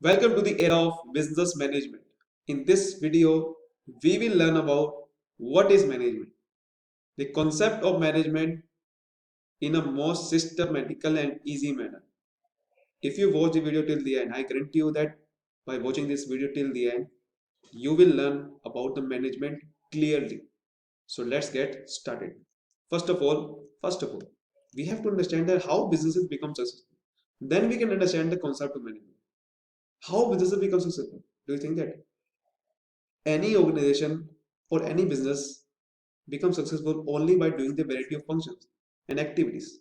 Welcome to the era of business management. In this video, we will learn about what is management, the concept of management in a most systematical and easy manner. If you watch the video till the end, I guarantee you that by watching this video till the end, you will learn about the management clearly. So let's get started. First of all, we have to understand that how businesses become successful. Then we can understand the concept of management. How businesses become successful? Do you think that any organization or any business becomes successful only by doing the variety of functions and activities?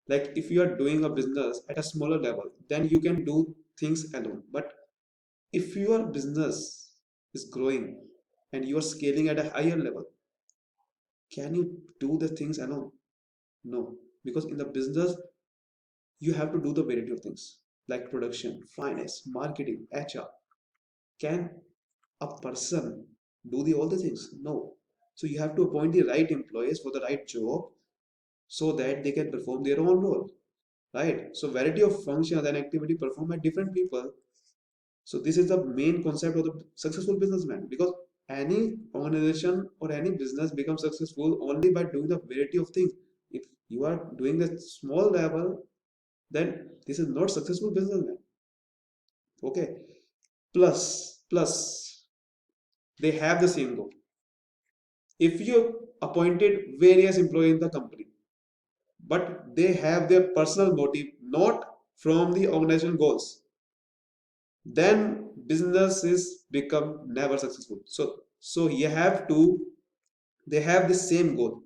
Like if you are doing a business at a smaller level, then you can do things alone. But if your business is growing and you are scaling at a higher level, can you do the things alone? No, because in the business you have to do the variety of things like production, finance, marketing, HR. Can a person do all the things? No. So you have to appoint the right employees for the right job so that they can perform their own role, right? So variety of functions and activity performed by different people. So this is the main concept of the successful businessman, because any organization or any business becomes successful only by doing the variety of things. If you are doing the small level, then this is not successful businessman. Okay. Plus, they have the same goal. If you appointed various employees in the company, but they have their personal motive not from the organization goals, then businesses become never successful. So you have to, they have the same goal.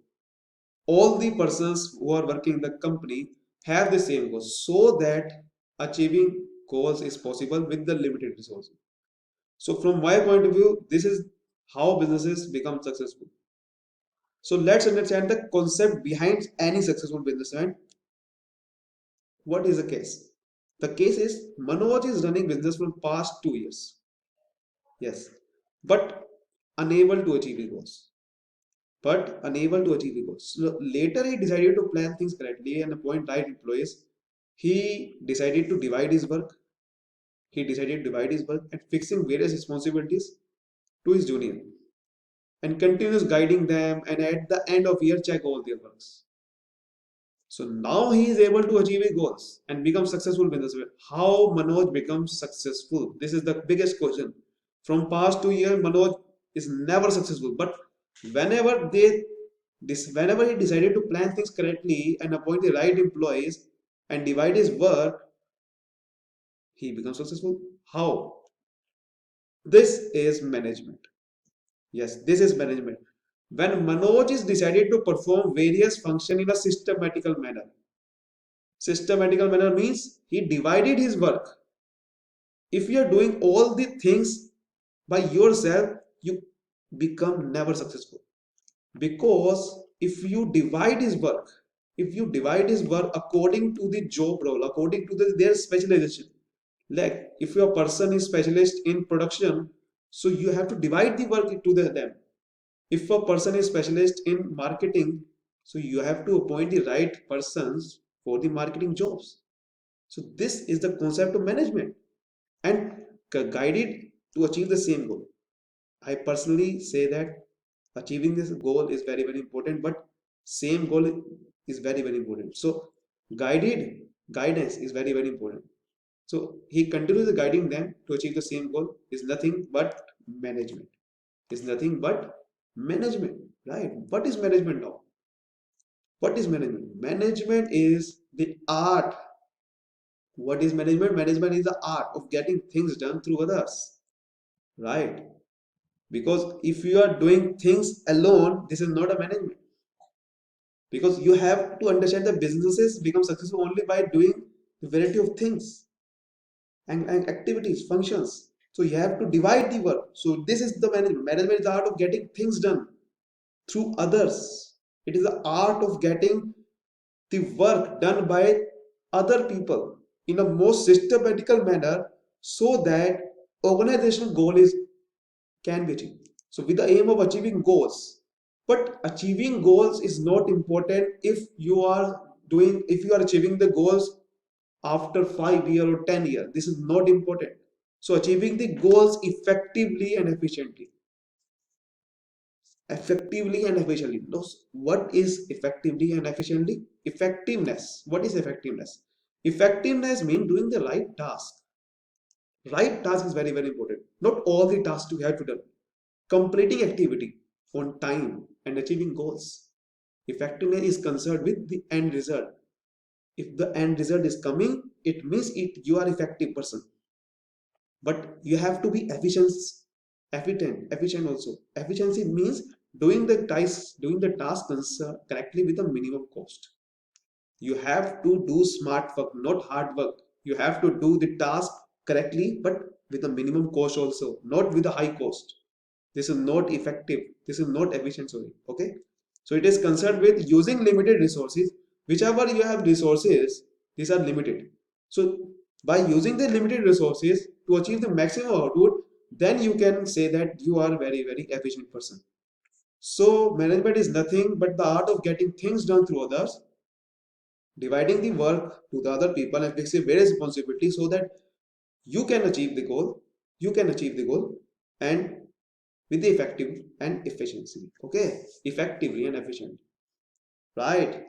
All the persons who are working in the company have the same goal, so that achieving goals is possible with the limited resources. So from my point of view, this is how businesses become successful. So let's understand the concept behind any successful businessman. What is the case? The case is Manoj is running business for past 2 years. Yes, but unable to achieve his goals. So later he decided to plan things correctly and appoint right employees. He decided to divide his work. And fixing various responsibilities to his junior and continues guiding them, and at the end of year check all their works. So now he is able to achieve his goals and become successful businessman. How Manoj becomes successful? This is the biggest question. From past 2 years, Manoj is never successful. But whenever whenever he decided to plan things correctly and appoint the right employees and divide his work, he becomes successful. How? This is management. Yes, this is management. When Manoj is decided to perform various functions in a systematical manner. Systematical manner means he divided his work. If you are doing all the things by yourself, you become never successful. Because if you divide his work according to the job role, according to their specialization, like if your person is specialist in production, so you have to divide the work to them. If a person is specialist in marketing, so you have to appoint the right persons for the marketing jobs. So this is the concept of management and guided to achieve the same goal. I personally say that achieving this goal is very, very important, but same goal is very, very important. So guidance is very, very important. So he continues guiding them to achieve the same goal is nothing but management. Is nothing but management, right? What is management now? What is management? Management is the art. What is management? Management is the art of getting things done through others, right? Because if you are doing things alone, this is not a management. Because you have to understand that businesses become successful only by doing a variety of things and activities, functions. So you have to divide the work. So this is the management. Management is the art of getting things done through others. It is the art of getting the work done by other people in a most systematical manner so that organizational goal is can be achieved. So with the aim of achieving goals. But achieving goals is not important if you are achieving the goals after 5 years or 10 years. This is not important. So achieving the goals effectively and efficiently. Effectively and efficiently. What is effectively and efficiently? Effectiveness. What is effectiveness? Effectiveness means doing the right task. Right task is very, very important. Not all the tasks you have to do. Completing activity on time and achieving goals. Effectiveness is concerned with the end result. If the end result is coming, it means you are effective person. But you have to be efficient also. Efficiency means doing the task correctly with a minimum cost. You have to do smart work, not hard work. You have to do the task correctly, but with a minimum cost also, not with a high cost. This is not effective. This is not efficient. Sorry. Okay. So it is concerned with using limited resources. Whichever you have resources, these are limited. So by using the limited resources to achieve the maximum output, then you can say that you are very, very efficient person. So management is nothing but the art of getting things done through others, dividing the work to the other people and fixing various responsibilities so that you can achieve the goal. You can achieve the goal and with the effective and efficiency. Okay, effectively and efficiently. Right.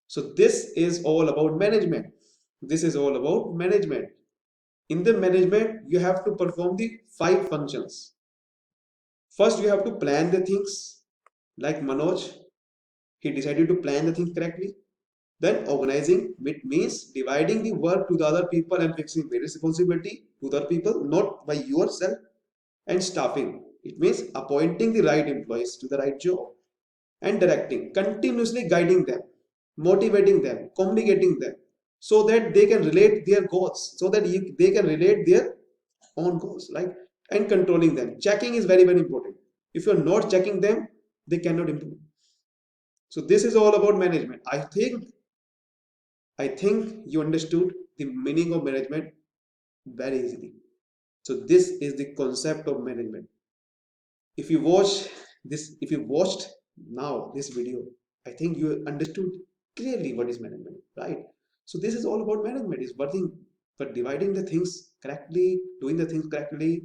So this is all about management. This is all about management. In the management, you have to perform the 5 functions. First, you have to plan the things. Like Manoj, he decided to plan the things correctly. Then organizing, it means dividing the work to the other people and fixing various responsibility to the other people, not by yourself. And staffing, it means appointing the right employees to the right job. And directing, continuously guiding them, motivating them, communicating them, so that they can relate their goals, so that they can relate their own goals, like, and controlling them. Checking is very, very important. If you're not checking them, they cannot improve. So this is all about management. I think you understood the meaning of management very easily. So this is the concept of management. If you watched now this video, I think you understood clearly what is management, right? So this is all about management, is working for dividing the things correctly, doing the things correctly,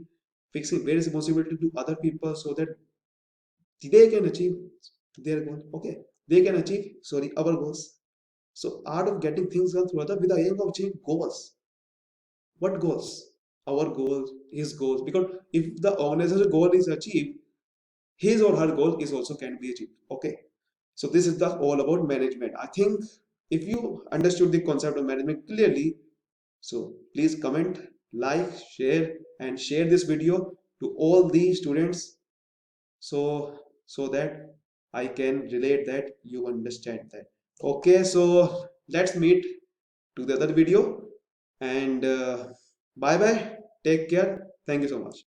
fixing various responsibility to other people so that they can achieve their goal. Okay, they can achieve, sorry, our goals. So art of getting things done through other with the aim of achieving goals. What goals? Our goals, his goals. Because if the organization goal is achieved, his or her goal is also can be achieved. Okay, so this is the all about management. I think if you understood the concept of management clearly, so please comment, like, share, and share this video to all the students, so so that I can relate that you understand that. Okay, so let's meet to the other video, and bye bye, take care, thank you so much.